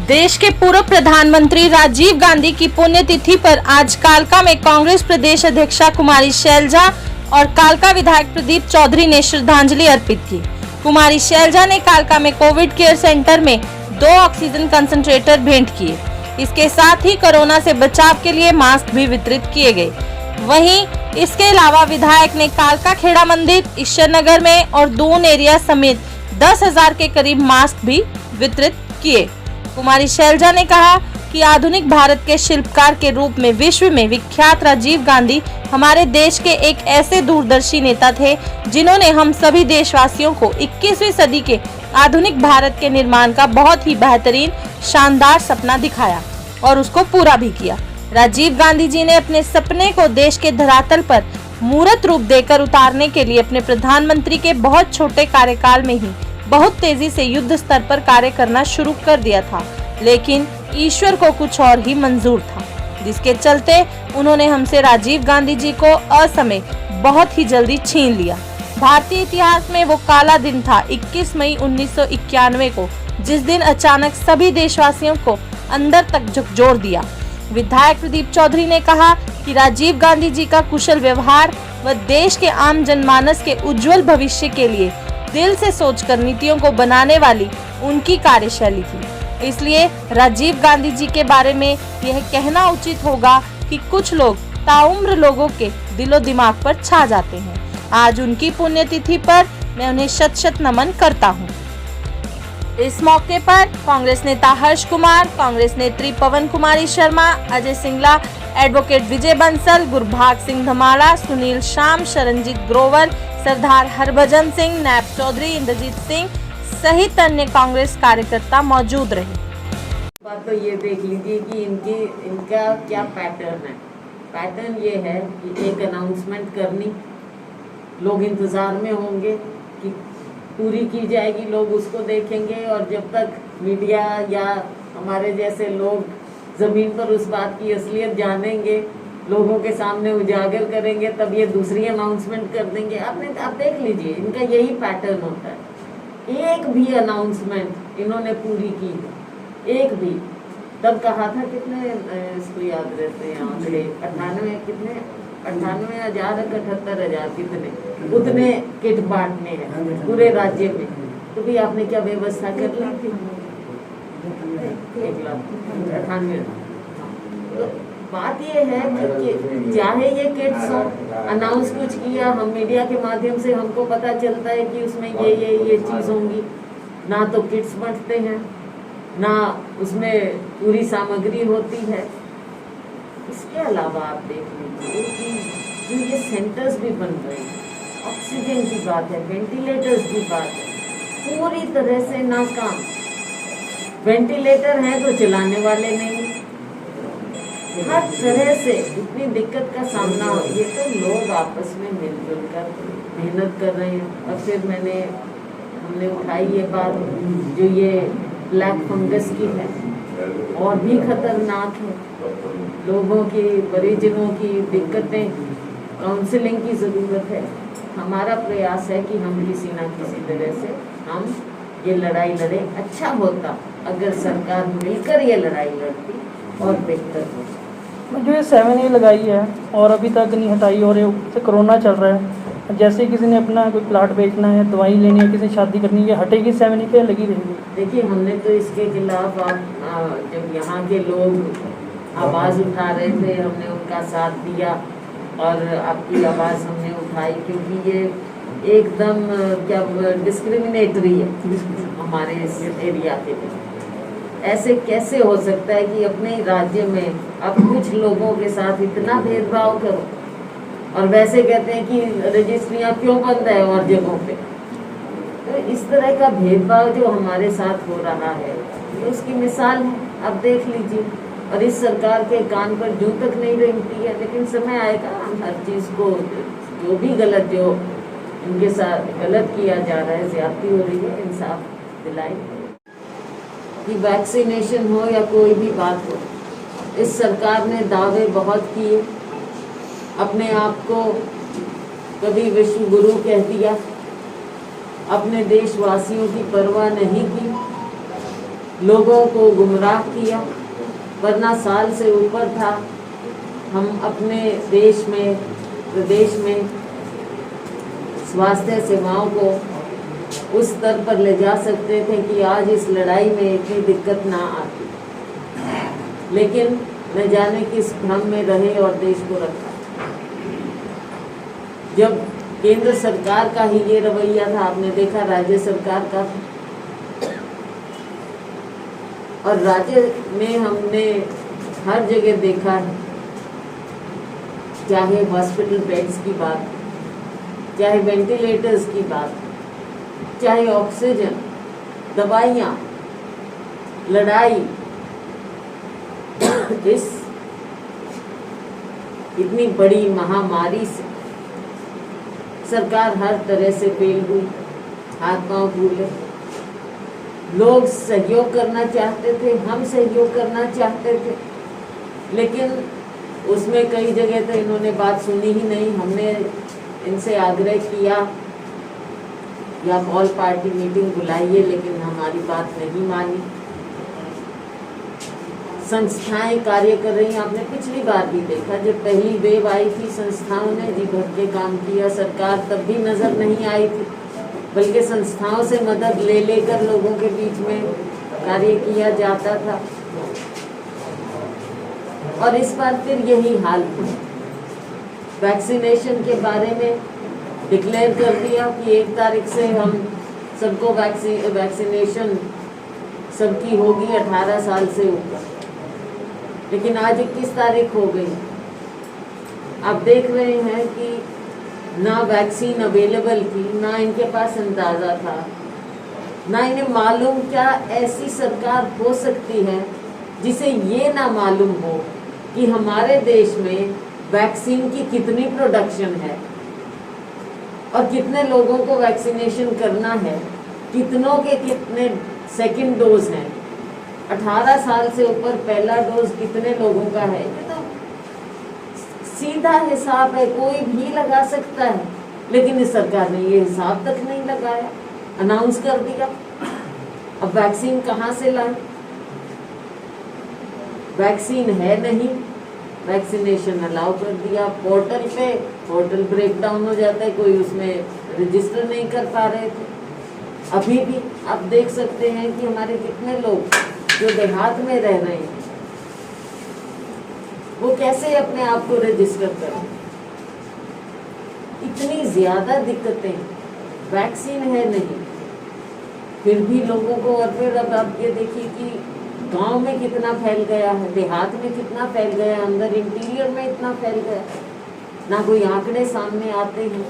देश के पूर्व प्रधानमंत्री राजीव गांधी की पुण्यतिथि पर आज कालका में कांग्रेस प्रदेश अध्यक्षा कुमारी शैलजा और कालका विधायक प्रदीप चौधरी ने श्रद्धांजलि अर्पित की। कुमारी शैलजा ने कालका में कोविड केयर सेंटर में 2 ऑक्सीजन कंसंट्रेटर भेंट किए। इसके साथ ही कोरोना से बचाव के लिए मास्क भी वितरित किए गए। वहीं इसके अलावा विधायक ने कालका खेड़ा मंदिर, ईश्वर नगर में और दून एरिया समेत 10,000 के करीब मास्क भी वितरित किए। कुमारी शैलजा ने कहा कि आधुनिक भारत के शिल्पकार के रूप में विश्व में विख्यात राजीव गांधी हमारे देश के एक ऐसे दूरदर्शी नेता थे जिन्होंने हम सभी देशवासियों को 21वीं सदी के आधुनिक भारत के निर्माण का बहुत ही बेहतरीन शानदार सपना दिखाया और उसको पूरा भी किया। राजीव गांधी जी ने अपने सपने को देश के धरातल पर मूर्त रूप देकर उतारने के लिए अपने प्रधानमंत्री के बहुत छोटे कार्यकाल में ही बहुत तेजी से युद्ध स्तर पर कार्य करना शुरू कर दिया था, लेकिन ईश्वर को कुछ और ही मंजूर था, जिसके चलते उन्होंने हमसे राजीव गांधी जी को असमय बहुत ही जल्दी छीन लिया। भारतीय इतिहास में वो काला दिन था 21 मई 1991 को, जिस दिन अचानक सभी देशवासियों को अंदर तक झकझोर दिया। विधायक प्रदीप चौधरी ने कहा कि राजीव गांधी जी का कुशल व्यवहार व देश के आम जनमानस के उज्जवल भविष्य के लिए दिल से सोचकर नीतियों को बनाने वाली उनकी कार्यशैली थी। इसलिए राजीव गांधी जी के बारे में यह कहना उचित होगा कि कुछ लोग ताउम्र लोगों के दिलो दिमाग पर छा जाते हैं। आज उनकी पुण्यतिथि पर मैं उन्हें शत शत नमन करता हूं। इस मौके पर कांग्रेस नेता हर्ष कुमार, कांग्रेस नेत्री पवन कुमारी शर्मा, अजय सिंगला, एडवोकेट विजय बंसल, गुरभाग सिंह धमाड़ा, सुनील शाम, शरणजीत ग्रोवर, सरदार हरभजन सिंह, नैब चौधरी, इंद्रजीत सिंह सहित अन्य कांग्रेस कार्यकर्ता मौजूद रहे। बात तो ये देख लीजिए कि इनका क्या पैटर्न है। पैटर्न ये है कि एक अनाउंसमेंट करनी, लोग इंतजार में होंगे कि पूरी की जाएगी, लोग उसको देखेंगे और जब तक मीडिया या हमारे जैसे लोग जमीन पर उस बात की असलियत जानेंगे, लोगों के सामने उजागर करेंगे, तब ये दूसरी अनाउंसमेंट कर देंगे। आप देख लीजिए, इनका यही पैटर्न होता है। एक भी अनाउंसमेंट इन्होंने पूरी की, एक भी। तब कहा था कितने, इसको याद रहते हैं आंकड़े, 98,000 78,000 कितने, उतने किट बांटने हैं पूरे राज्य में। तो भी आपने क्या व्यवस्था कर ली थी? 1,98,000। तो बात ये है कि चाहे ये किट्स हो, अनाउंस कुछ किया, हम मीडिया के माध्यम से हमको पता चलता है कि उसमें ये चीज़ होंगी, ना तो किट्स बंटते हैं, ना उसमें पूरी सामग्री होती है। इसके अलावा आप देख लीजिए कि जो ये सेंटर्स भी बन रहे हैं, ऑक्सीजन की बात है, वेंटिलेटर्स की बात है, पूरी तरह से नाकाम। वेंटिलेटर हैं तो चलाने वाले नहीं, हर तरह से इतनी दिक्कत का सामना हो। ये तो लोग आपस में मिलजुल कर मेहनत कर रहे हैं। और फिर हमने उठाई ये बात जो ये ब्लैक फंगस की है, और भी खतरनाक है। लोगों की, परिजनों की दिक्कतें, काउंसलिंग की ज़रूरत है। हमारा प्रयास है कि हम किसी ना किसी तरह से हम ये लड़ाई लड़े। अच्छा होता अगर सरकार मिलकर ये लड़ाई लड़ती और बेहतर होता। जो ये 7A लगाई है और अभी तक नहीं हटाई, और ये कोरोना चल रहा है, जैसे किसी ने अपना कोई प्लाट बेचना है, दवाई लेनी है, किसी शादी करनी है, ये हटेगी 7A पे लगी रहेगी? देखिए, हमने तो इसके खिलाफ जब यहाँ के लोग आवाज़ उठा रहे थे, हमने उनका साथ दिया और आपकी आवाज़ हमने उठाई, क्योंकि ये एकदम क्या डिस्क्रिमिनेटरी है हमारे इस एरिया के लिए। ऐसे कैसे हो सकता है कि अपने राज्य में अब कुछ लोगों के साथ इतना भेदभाव करो, और वैसे कहते हैं कि रजिस्ट्रियाँ क्यों बंद है और जगहों पे। तो इस तरह का भेदभाव जो हमारे साथ हो रहा है, ये उसकी मिसाल है। अब देख लीजिए, और इस सरकार के कान पर जूं तक नहीं रेंगती है, लेकिन समय आएगा हम हर चीज़ को, जो भी गलत, जो इनके साथ गलत किया जा रहा है, ज्यादती हो रही है, इंसाफ दिलाएंगे। कि वैक्सीनेशन हो या कोई भी बात हो, इस सरकार ने दावे बहुत किए, अपने आप को कभी विश्व गुरु कह दिया, अपने देशवासियों की परवाह नहीं की, लोगों को गुमराह किया, वरना साल से ऊपर था। हम अपने देश में, प्रदेश में स्वास्थ्य सेवाओं को उस स्तर पर ले जा सकते थे कि आज इस लड़ाई में इतनी दिक्कत ना आती, लेकिन न जाने किस भ्रम में रहे और देश को रखा। जब केंद्र सरकार का ही ये रवैया था, आपने देखा राज्य सरकार का, और राज्य में हमने हर जगह देखा है, चाहे हॉस्पिटल बेड्स की बात, चाहे वेंटिलेटर्स की बात, चाहे ऑक्सीजन, दवाइयाँ, लड़ाई, इस इतनी बड़ी महामारी से सरकार हर तरह से फेल हुई, हाथ पांव फूले। लोग सहयोग करना चाहते थे, हम सहयोग करना चाहते थे, लेकिन उसमें कई जगह तो इन्होंने बात सुनी ही नहीं। हमने इनसे आग्रह किया या ऑल पार्टी मीटिंग बुलाइए, लेकिन हमारी बात नहीं मानी। संस्थाएं कार्य कर रही हैं, आपने पिछली बार भी देखा, जब पहली वेव आई थी संस्थाओं ने जी भर के काम किया, सरकार तब भी नजर नहीं आई थी, बल्कि संस्थाओं से मदद ले लेकर लोगों के बीच में कार्य किया जाता था। और इस बार फिर यही हाल था। वैक्सीनेशन के बारे में डिक्लेयर कर दिया कि 1 तारीख से हम सबको वैक्सीनेशन सबकी होगी 18 साल से ऊपर, लेकिन आज 21 तारीख हो गई। आप देख रहे हैं कि ना वैक्सीन अवेलेबल थी, ना इनके पास अंदाज़ा था, ना इन्हें मालूम क्या ऐसी सरकार हो सकती है जिसे ये ना मालूम हो कि हमारे देश में वैक्सीन की कितनी प्रोडक्शन है और कितने लोगों को वैक्सीनेशन करना है, कितनों के कितने सेकंड डोज हैं, 18 साल से ऊपर पहला डोज कितने लोगों का है। ये तो सीधा हिसाब है, कोई भी लगा सकता है, लेकिन इस सरकार ने ये हिसाब तक नहीं लगाया, अनाउंस कर दिया। अब वैक्सीन कहाँ से लाए? वैक्सीन है नहीं, वैक्सीनेशन अलाउ कर दिया। पोर्टल पे पोर्टल ब्रेक डाउन हो जाता है, कोई उसमें रजिस्टर नहीं कर पा रहे थे। अभी भी आप देख सकते हैं कि हमारे कितने लोग जो देहात में रह रहे हैं वो कैसे अपने आप को रजिस्टर करें। इतनी ज्यादा दिक्कतें, वैक्सीन है नहीं, फिर भी लोगों को। और फिर अब आप ये देखिए कि गांव में कितना फैल गया है, देहात में कितना फैल गया, अंदर इंटीरियर में इतना फैल गया, ना कोई आंकड़े सामने आते हैं।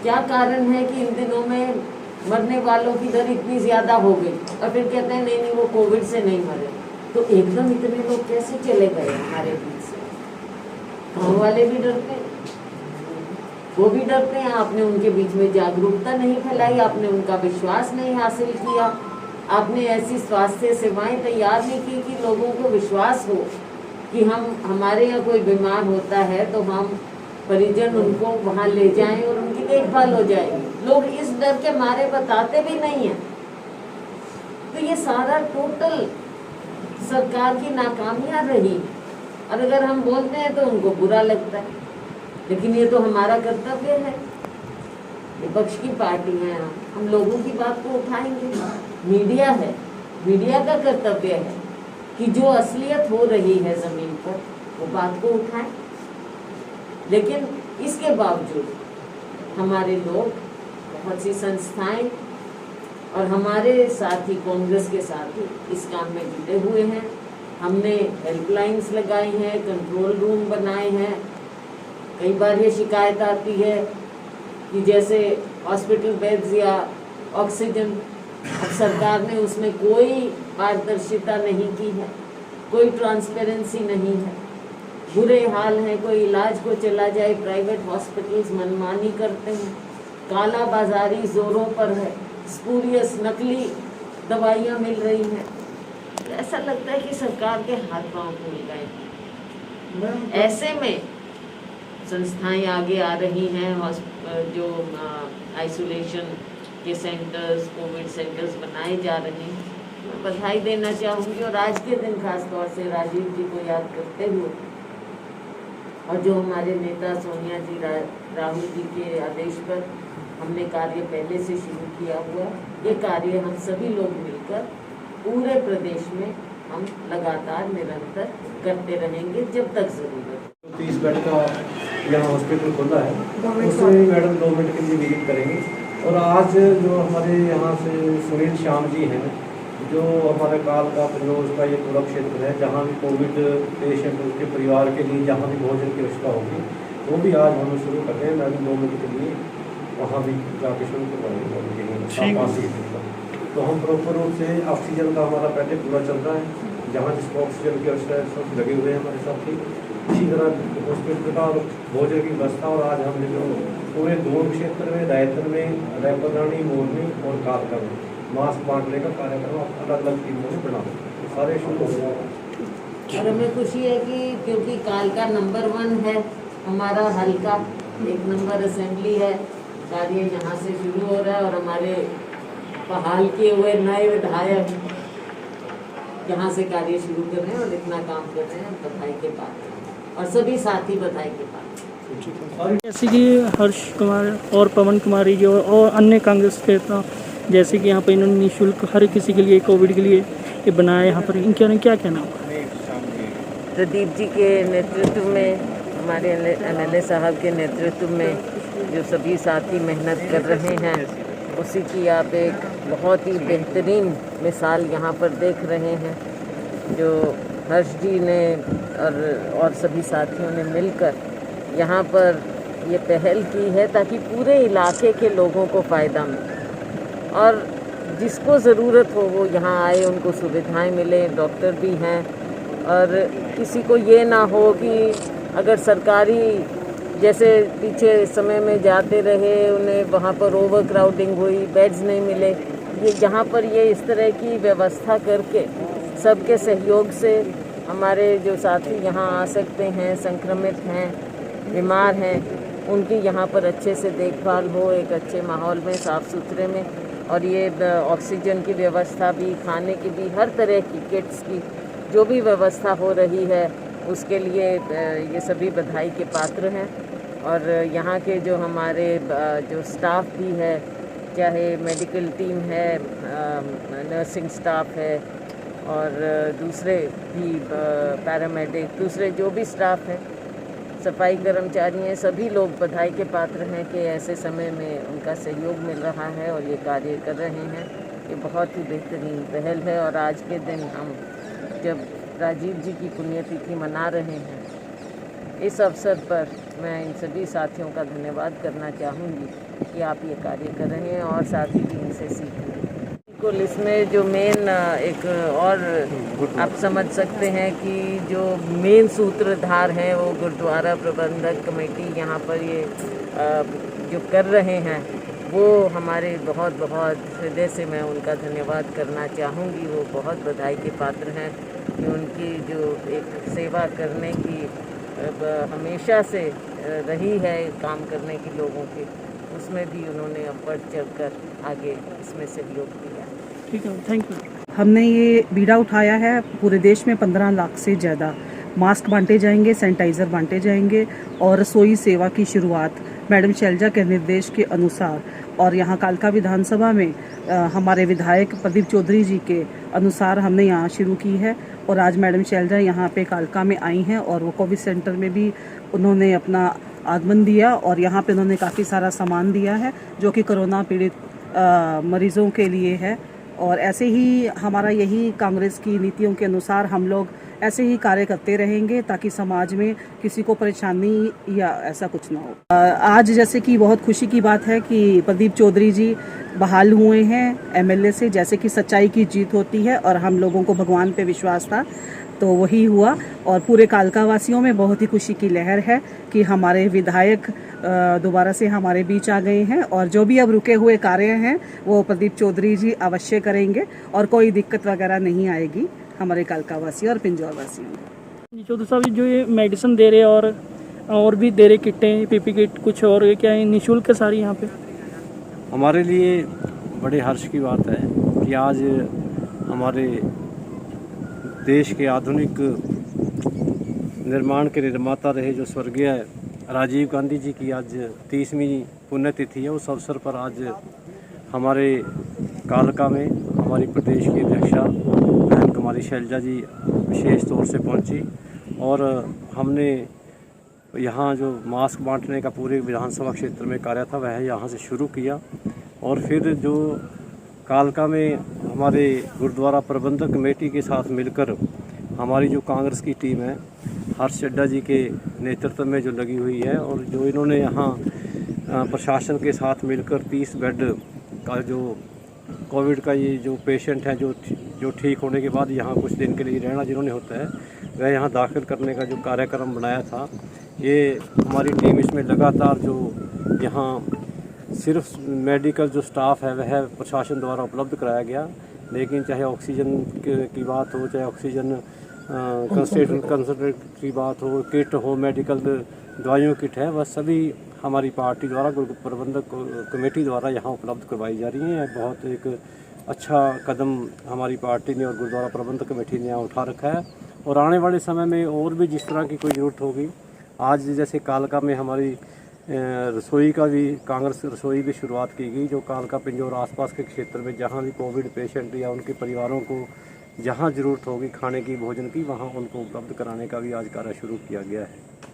क्या कारण है कि इन दिनों में मरने वालों की दर इतनी ज्यादा हो गई, और फिर कहते हैं नहीं वो कोविड से नहीं मरे। तो एकदम इतने लोग कैसे चले गए हमारे बीच से? गाँव वाले भी डरते हैं, वो भी डरते हैं। आपने उनके बीच में जागरूकता नहीं फैलाई, आपने उनका विश्वास नहीं हासिल किया, आपने ऐसी स्वास्थ्य सेवाएं तैयार नहीं की कि लोगों को विश्वास हो कि हमारे यहाँ कोई बीमार होता है तो हम परिजन उनको वहाँ ले जाएं और उनकी देखभाल हो जाएगी। लोग इस डर के मारे बताते भी नहीं हैं। तो ये सारा टोटल सरकार की नाकामियां रही, और अगर हम बोलते हैं तो उनको बुरा लगता है, लेकिन ये तो हमारा कर्तव्य है। विपक्ष की पार्टी है, हम लोगों की बात को उठाएंगे। मीडिया है, मीडिया का कर्तव्य है कि जो असलियत हो रही है जमीन पर वो बात को उठाएं। लेकिन इसके बावजूद हमारे लोग, बहुत सी संस्थाएं और हमारे साथी कांग्रेस के साथी इस काम में जुटे हुए हैं। हमने हेल्पलाइंस लगाई हैं, कंट्रोल रूम बनाए हैं। कई बार ये शिकायत आती है कि जैसे हॉस्पिटल बेड्स या ऑक्सीजन, अब सरकार ने उसमें कोई पारदर्शिता नहीं की है, कोई ट्रांसपेरेंसी नहीं है, बुरे हाल हैं। कोई इलाज को चला जाए, प्राइवेट हॉस्पिटल्स मनमानी करते हैं, काला बाजारी जोरों पर है, स्पूरियस नकली दवाइयाँ मिल रही हैं। ऐसा लगता है कि सरकार के हाथ पांव फूल गए। ऐसे में संस्थाएं आगे आ रही हैं, जो आइसोलेशन के सेंटर्स, कोविड सेंटर्स बनाए जा रहे हैं, बधाई देना चाहूँगी और आज के दिन खास तौर से राजीव जी को याद करते हुए और जो हमारे नेता सोनिया जी राहुल जी के आदेश पर हमने कार्य पहले से शुरू किया हुआ, ये कार्य हम सभी लोग मिलकर पूरे प्रदेश में हम लगातार निरंतर करते रहेंगे जब तक ज़रूरत। 30 बेड का यहाँ हॉस्पिटल खुला है, उसमें मैडम 2 मिनट के लिए विजिट करेंगे। और आज जो हमारे यहाँ से सुनील श्याम जी हैं, जो हमारे काल का पंजोज का ये पूरा क्षेत्र है, जहाँ भी कोविड पेशेंट उसके परिवार के लिए जहाँ भी भोजन की व्यवस्था होगी वो भी आज हम शुरू कर रहे हैं। मैडम 2 मिनट के लिए वहाँ भी जाके शुरू करवाएंगे। तो हम प्रॉपर रूप से ऑक्सीजन का हमारा पहले पूरा चल रहा है, जहाँ जिसको ऑक्सीजन की आवश्यकता है सब लगे हुए हैं हमारे साथी। इसी तरह हॉस्पिटल का भोजन की व्यवस्था, और आज हमने जो पूरे दूर क्षेत्र में रायपुर में, रायपुरानी, मोरनी और कालका में मास्क बांटने का कार्यक्रम अलग अलग टीमों में बना सारे शुरू हो गए। और हमें खुशी है कि क्योंकि कालका नंबर 1 है हमारा हल्का, 1 नंबर असेंबली है, कार्य यहाँ से शुरू हो रहा है और हमारे बहाल किए हुए नए विधायक यहाँ से कार्य शुरू कर रहे हैं और इतना काम कर रहे हैं, बधाई के पात्र हैं और सभी साथी बधाई के पात्र हैं। जैसे कि हर्ष कुमार और पवन कुमारी जो और अन्य कांग्रेस के नेता, जैसे कि यहाँ पर इन्होंने निःशुल्क हर किसी के लिए कोविड के लिए ये बनाया, यहाँ पर इनके क्या कहना होगा? प्रदीप जी के नेतृत्व में, हमारे MLA साहब के नेतृत्व में जो सभी साथी मेहनत कर रहे हैं, उसी की आप एक बहुत ही बेहतरीन मिसाल यहाँ पर देख रहे हैं, जो हर्ष जी ने और सभी साथियों ने मिलकर यहाँ पर ये पहल की है ताकि पूरे इलाके के लोगों को फ़ायदा मिले और जिसको ज़रूरत हो वो यहाँ आए, उनको सुविधाएं मिले। डॉक्टर भी हैं और किसी को ये ना हो कि अगर सरकारी जैसे पीछे समय में जाते रहे, उन्हें वहाँ पर ओवर क्राउडिंग हुई, बेड्स नहीं मिले, ये यहाँ पर ये इस तरह की व्यवस्था करके सबके सहयोग से हमारे जो साथी यहाँ आ सकते हैं, संक्रमित हैं, बीमार हैं, उनकी यहाँ पर अच्छे से देखभाल हो, एक अच्छे माहौल में, साफ़ सुथरे में। और ये ऑक्सीजन की व्यवस्था भी, खाने की भी, हर तरह की किट्स की जो भी व्यवस्था हो रही है उसके लिए ये सभी बधाई के पात्र हैं। और यहाँ के जो हमारे जो स्टाफ भी है, चाहे मेडिकल टीम है, नर्सिंग स्टाफ है और दूसरे भी पैरामेडिक, दूसरे जो भी स्टाफ हैं, सफाई कर्मचारी हैं, सभी लोग बधाई के पात्र हैं कि ऐसे समय में उनका सहयोग मिल रहा है और ये कार्य कर रहे हैं। ये बहुत ही बेहतरीन पहल है और आज के दिन हम जब राजीव जी की पुण्यतिथि मना रहे हैं, इस अवसर पर मैं इन सभी साथियों का धन्यवाद करना चाहूँगी कि आप ये कार्य कर रहे हैं और साथी भी इनसे सीखें। बिल्कुल, इसमें जो मेन एक और आप समझ सकते हैं कि जो मेन सूत्रधार हैं वो गुरुद्वारा प्रबंधक कमेटी यहाँ पर ये जो कर रहे हैं, वो हमारे बहुत बहुत हृदय से मैं उनका धन्यवाद करना चाहूँगी। वो बहुत बधाई के पात्र हैं कि उनकी जो एक सेवा करने की हमेशा से रही है, काम करने की लोगों की, उसमें भी उन्होंने अब बढ़ चढ़कर आगे इसमें सहयोग दिया। ठीक है, थैंक यू। हमने ये बीड़ा उठाया है, पूरे देश में 15 लाख से ज़्यादा मास्क बांटे जाएंगे, सैनिटाइज़र बांटे जाएंगे और रसोई सेवा की शुरुआत मैडम शैलजा के निर्देश के अनुसार और यहाँ कालका विधानसभा में हमारे विधायक प्रदीप चौधरी जी के अनुसार हमने यहाँ शुरू की है। और आज मैडम शैलजा यहाँ पे कालका में आई हैं और वो कोविड सेंटर में भी उन्होंने अपना आगमन दिया और यहाँ पे उन्होंने काफ़ी सारा सामान दिया है जो कि कोरोना पीड़ित मरीज़ों के लिए है। और ऐसे ही हमारा यही कांग्रेस की नीतियों के अनुसार हम लोग ऐसे ही कार्य करते रहेंगे ताकि समाज में किसी को परेशानी या ऐसा कुछ ना हो। आज जैसे कि बहुत खुशी की बात है कि प्रदीप चौधरी जी बहाल हुए हैं MLA से, जैसे कि सच्चाई की जीत होती है और हम लोगों को भगवान पे विश्वास था तो वही हुआ। और पूरे कालका वासियों में बहुत ही खुशी की लहर है कि हमारे विधायक दोबारा से हमारे बीच आ गए हैं और जो भी अब रुके हुए कार्य हैं वो प्रदीप चौधरी जी अवश्य करेंगे और कोई दिक्कत वगैरह नहीं आएगी हमारे कालका वासी और पिंजौर वासियों में। चौधरी साहब जो ये मेडिसिन दे रहे और भी दे रहे किटें, PP किट, कुछ और ये क्या है, निःशुल्क है सारी यहाँ पे? हमारे लिए बड़े हर्ष की बात है कि आज हमारे देश के आधुनिक निर्माण के निर्माता रहे जो स्वर्गीय राजीव गांधी जी की आज 30वीं पुण्यतिथि है। उस अवसर पर आज हमारे कालका में हमारी प्रदेश की अध्यक्षा बहन कुमारी शैलजा जी विशेष तौर से पहुंची और हमने यहाँ जो मास्क बांटने का पूरे विधानसभा क्षेत्र में कार्य था वह यहाँ से शुरू किया और फिर जो कालका में हमारे गुरुद्वारा प्रबंधक कमेटी के साथ मिलकर हमारी जो कांग्रेस की टीम है हर्ष चड्डा जी के नेतृत्व में जो लगी हुई है और जो इन्होंने यहाँ प्रशासन के साथ मिलकर 30 बेड का जो कोविड का ये जो पेशेंट है जो ठीक होने के बाद यहाँ कुछ दिन के लिए रहना जिन्होंने होता है वह यहाँ दाखिल करने का जो कार्यक्रम बनाया था, ये हमारी टीम इसमें लगातार जो यहाँ सिर्फ मेडिकल जो स्टाफ है वह प्रशासन द्वारा उपलब्ध कराया गया, लेकिन चाहे ऑक्सीजन की बात हो, चाहे ऑक्सीजन कंसंट्रेट की बात हो, किट हो, मेडिकल दवाइयों किट है, वह सभी हमारी पार्टी द्वारा प्रबंधक कमेटी द्वारा यहाँ उपलब्ध करवाई जा रही हैं। बहुत एक अच्छा कदम हमारी पार्टी ने और गुरुद्वारा प्रबंधक कमेटी ने यहाँ उठा रखा है और आने वाले समय में और भी जिस तरह की कोई ज़रूरत होगी, आज जैसे कालका में हमारी रसोई का भी कांग्रेस रसोई की शुरुआत की गई, जो कालका पिंजौर आसपास के क्षेत्र में जहाँ भी कोविड पेशेंट या उनके परिवारों को जहाँ ज़रूरत होगी खाने की भोजन की, वहाँ उनको उपलब्ध कराने का भी आज कार्य शुरू किया गया है।